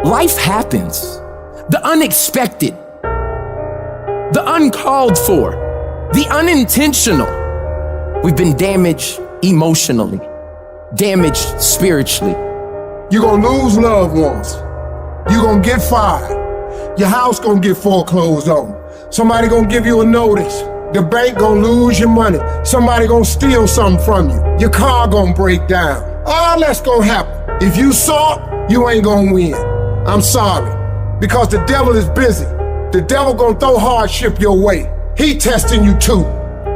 Life happens. The unexpected, the uncalled for, the unintentional. We've been damaged emotionally, damaged spiritually. You're gonna lose loved ones. You're gonna get fired. Your house gonna get foreclosed on. Somebody gonna give you a notice. The bank gonna lose your money. Somebody gonna steal something from you. Your car gonna break down. All that's gonna happen. If you saw it, you ain't gonna win. I'm sorry, because the devil is busy. The devil gonna throw hardship your way. He testing you too.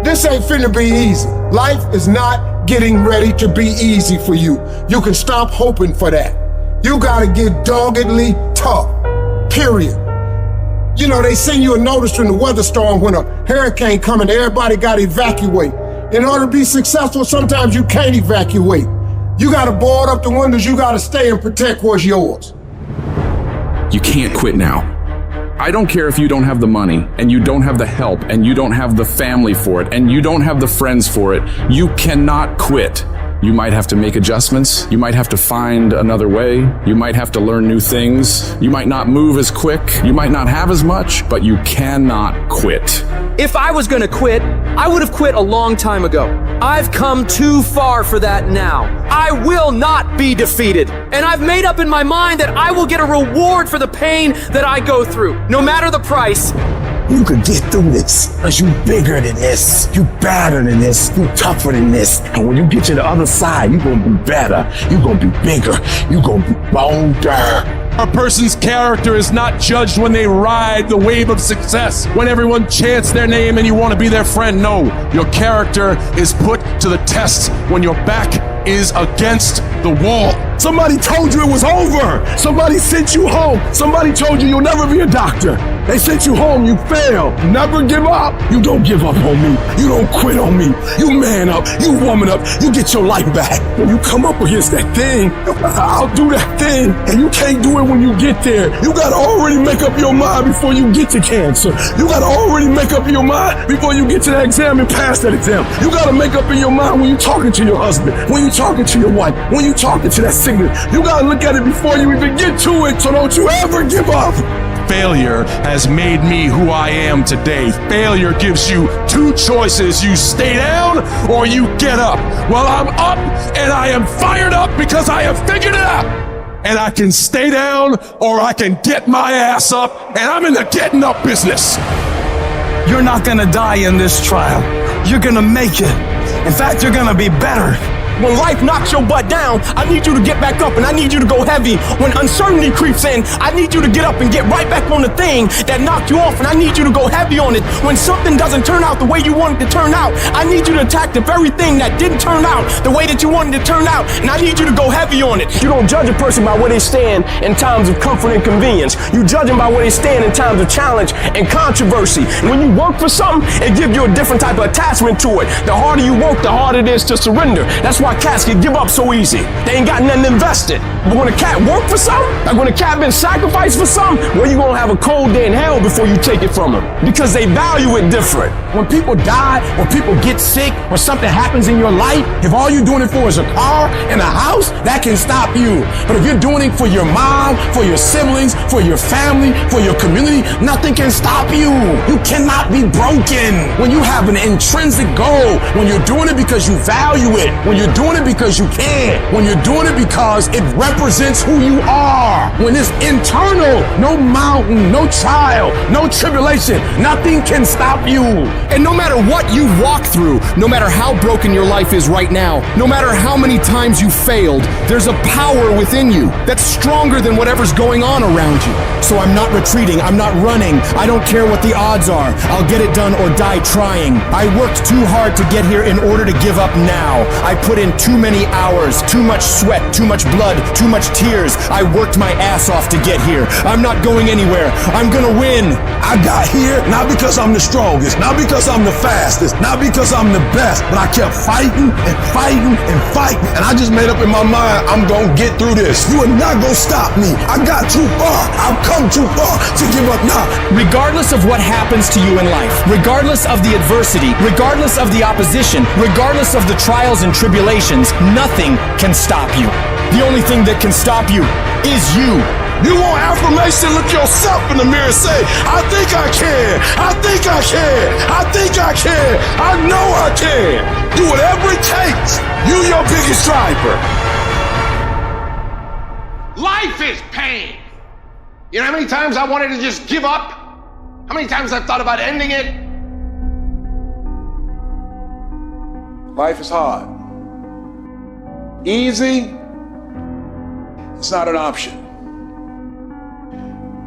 This ain't finna be easy. Life is not getting ready to be easy for you. You can stop hoping for that. You gotta get doggedly tough, period. You know, they send you a notice from the weather storm when a hurricane coming, everybody gotta evacuate. In order to be successful, sometimes you can't evacuate. You gotta board up the windows, you gotta stay and protect what's yours. You can't quit now. I don't care if you don't have the money, and you don't have the help, and you don't have the family for it, and you don't have the friends for it. You cannot quit. You might have to make adjustments. You might have to find another way. You might have to learn new things. You might not move as quick. You might not have as much, but you cannot quit. If I was gonna quit, I would have quit a long time ago. I've come too far for that now. I will not be defeated. And I've made up in my mind that I will get a reward for the pain that I go through, no matter the price. You could get through this, because you bigger than this, you better than this, you tougher than this. And when you get to the other side, you're gonna be better, you're gonna be bigger, you're gonna be bolder. A person's character is not judged when they ride the wave of success, when everyone chants their name and you want to be their friend. No, your character is put to the test when your back is against the wall. Somebody told you it was over. Somebody sent you home. Somebody told you you'll never be a doctor. They sent you home, you failed. Never give up. You don't give up on me. You don't quit on me. You man up, you woman up, you get your life back. When you come up against that thing, I'll do that thing. And you can't do it when you get there. You gotta already make up your mind before you get to cancer. You gotta already make up your mind before you get to that exam and pass that exam. You gotta make up in your mind when you're talking to your husband, when you're talking to your wife, when you're talking to that sickness. You gotta look at it before you even get to it, so don't you ever give up. Failure has made me who I am today. Failure gives you two choices. You stay down or you get up. Well, I'm up and I am fired up because I have figured it out. And I can stay down or I can get my ass up, and I'm in the getting up business. You're not gonna die in this trial. You're gonna make it. In fact, you're gonna be better. When life knocks your butt down, I need you to get back up and I need you to go heavy. When uncertainty creeps in, I need you to get up and get right back on the thing that knocked you off, and I need you to go heavy on it. When something doesn't turn out the way you want it to turn out, I need you to attack the very thing that didn't turn out the way that you wanted it to turn out, and I need you to go heavy on it. You don't judge a person by where they stand in times of comfort and convenience. You judge them by where they stand in times of challenge and controversy. And when you work for something, it gives you a different type of attachment to it. The harder you work, the harder it is to surrender. That's why cats can give up so easy. They ain't got nothing invested. But when a cat work for something, like when a cat been sacrificed for something, well, you gonna have a cold day in hell before you take it from them, because they value it different. When people die, or people get sick, or something happens in your life, if all you're doing it for is a car and a house, that can stop you. But if you're doing it for your mom, for your siblings, for your family, for your community, nothing can stop you. You cannot be broken. When you have an intrinsic goal, when you're doing it because you value it, when you're doing it because you can, when you're doing it because it represents who you are, when it's internal, no mountain, no trial, no tribulation, nothing can stop you. And no matter what you walk through, no matter how broken your life is right now, no matter how many times you failed, there's a power within you that's stronger than whatever's going on around you. So I'm not retreating, I'm not running, I don't care what the odds are. I'll get it done or die trying. I worked too hard to get here in order to give up now. I put in too many hours, too much sweat, too much blood, too much tears. I worked my ass off to get here. I'm not going anywhere. I'm gonna win. I got here not because I'm the strongest, not because I'm the fastest, not because I'm the best, but I kept fighting and fighting and fighting. And I just made up in my mind, I'm gonna get through this. You are not gonna stop me. I got too far. I've come too far to give up now. Regardless of what happens to you in life, regardless of the adversity, regardless of the opposition, regardless of the trials and tribulations, nothing can stop you. The only thing that can stop you is you. You want affirmation? Look yourself in the mirror and say, I think I can. I think I can. I think I can. I know I can. Do whatever it takes. You your biggest driver. Life is pain. You know how many times I wanted to just give up? How many times I've thought about ending it? Life is hard. Easy, it's not an option.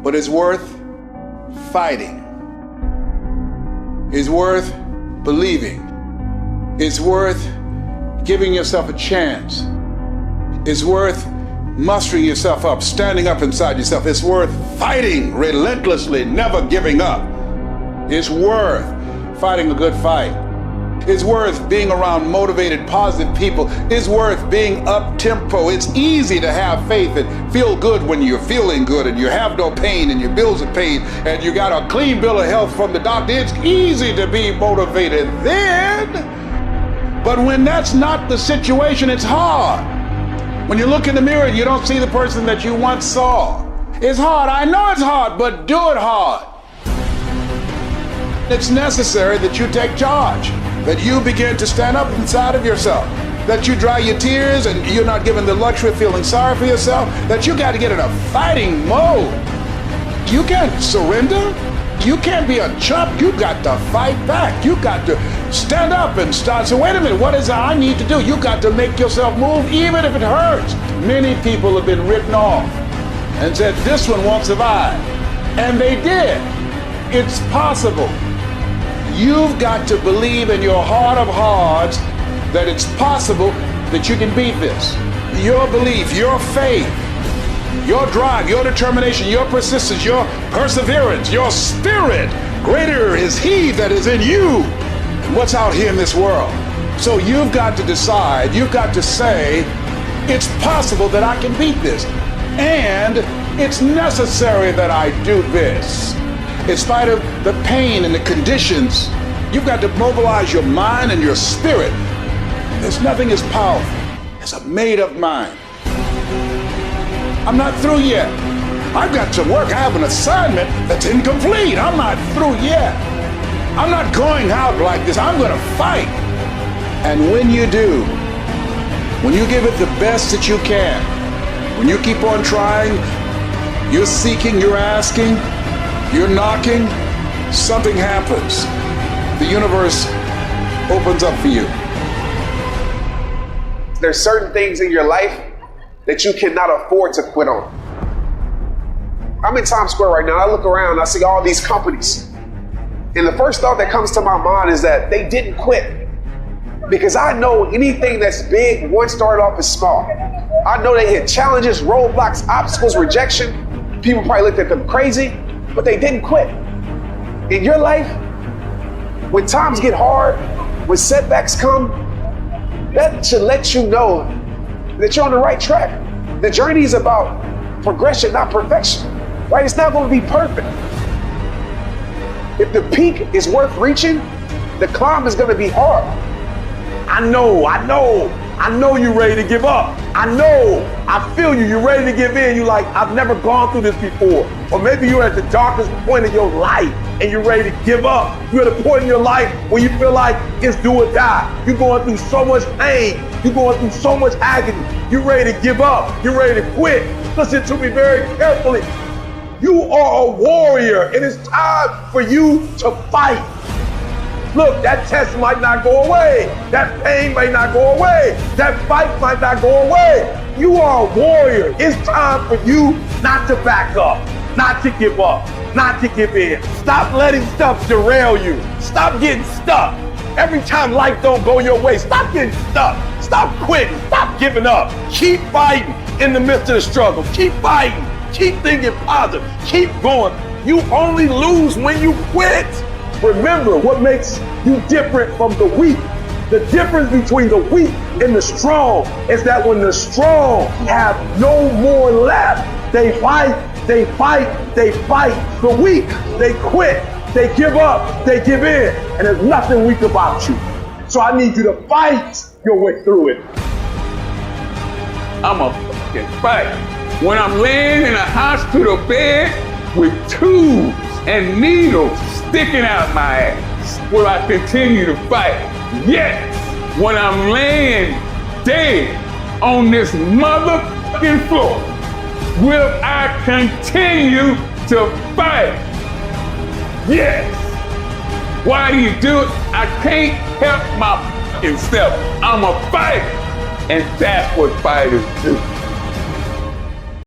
But it's worth fighting. It's worth believing. It's worth giving yourself a chance. It's worth mustering yourself up, standing up inside yourself. It's worth fighting relentlessly, never giving up. It's worth fighting a good fight. It's worth being around motivated, positive people. It's worth being up-tempo. It's easy to have faith and feel good when you're feeling good and you have no pain and your bills are paid and you got a clean bill of health from the doctor. It's easy to be motivated then. But when that's not the situation, it's hard. When you look in the mirror and you don't see the person that you once saw. It's hard. I know it's hard, but do it hard. It's necessary that you take charge, that you begin to stand up inside of yourself, that you dry your tears and you're not given the luxury of feeling sorry for yourself, that you got to get in a fighting mode. You can't surrender. You can't be a chump. You got to fight back. You got to stand up and start. So wait a minute, what is it I need to do? You got to make yourself move even if it hurts. Many people have been written off and said, this one won't survive. And they did. It's possible. You've got to believe in your heart of hearts that it's possible that you can beat this. Your belief, your faith, your drive, your determination, your persistence, your perseverance, your spirit. Greater is He that is in you than what's out here in this world. So you've got to decide, you've got to say, it's possible that I can beat this. And it's necessary that I do this. In spite of the pain and the conditions, you've got to mobilize your mind and your spirit. There's nothing as powerful as a made-up mind. I'm not through yet. I've got to work. I have an assignment that's incomplete. I'm not through yet. I'm not going out like this. I'm going to fight. And when you do, when you give it the best that you can, when you keep on trying, you're seeking, you're asking, you're knocking, something happens. The universe opens up for you. There's certain things in your life that you cannot afford to quit on. I'm in Times Square right now. I look around, I see all these companies. And the first thought that comes to my mind is that they didn't quit. Because I know anything that's big once started off as small. I know they hit challenges, roadblocks, obstacles, rejection. People probably looked at them crazy, but they didn't quit. In your life, when times get hard, when setbacks come, that should let you know that you're on the right track. The journey is about progression, not perfection, right? It's not going to be perfect. If the peak is worth reaching, the climb is going to be hard. I know you're ready to give up. I feel you. You're ready to give in. You're like, I've never gone through this before. Or maybe you're at the darkest point of your life and you're ready to give up. You're at a point in your life where you feel like it's do or die. You're going through so much pain. You're going through so much agony. You're ready to give up. You're ready to quit. Listen to me very carefully. You are a warrior, and it's time for you to fight. Look, that test might not go away. That pain might not go away. That fight might not go away. You are a warrior. It's time for you not to back up, not to give up, not to give in. Stop letting stuff derail you. Stop getting stuck. Every time life don't go your way, stop getting stuck. Stop quitting. Stop giving up. Keep fighting in the midst of the struggle. Keep fighting. Keep thinking positive. Keep going. You only lose when you quit. Remember what makes you different from the weak. The difference between the weak and the strong is that when the strong have no more left, they fight, they fight, they fight. The weak, they quit, they give up, they give in, and there's nothing weak about you. So I need you to fight your way through it. I'm a fucking fight. when I'm laying in a hospital bed with tubes and needles sticking out my ass, will I continue to fight? Yes, when I'm laying dead on this motherfucking floor, will I continue to fight? Yes. Why do you do it? I can't help my fucking self. I'm a fighter. And that's what fighters do.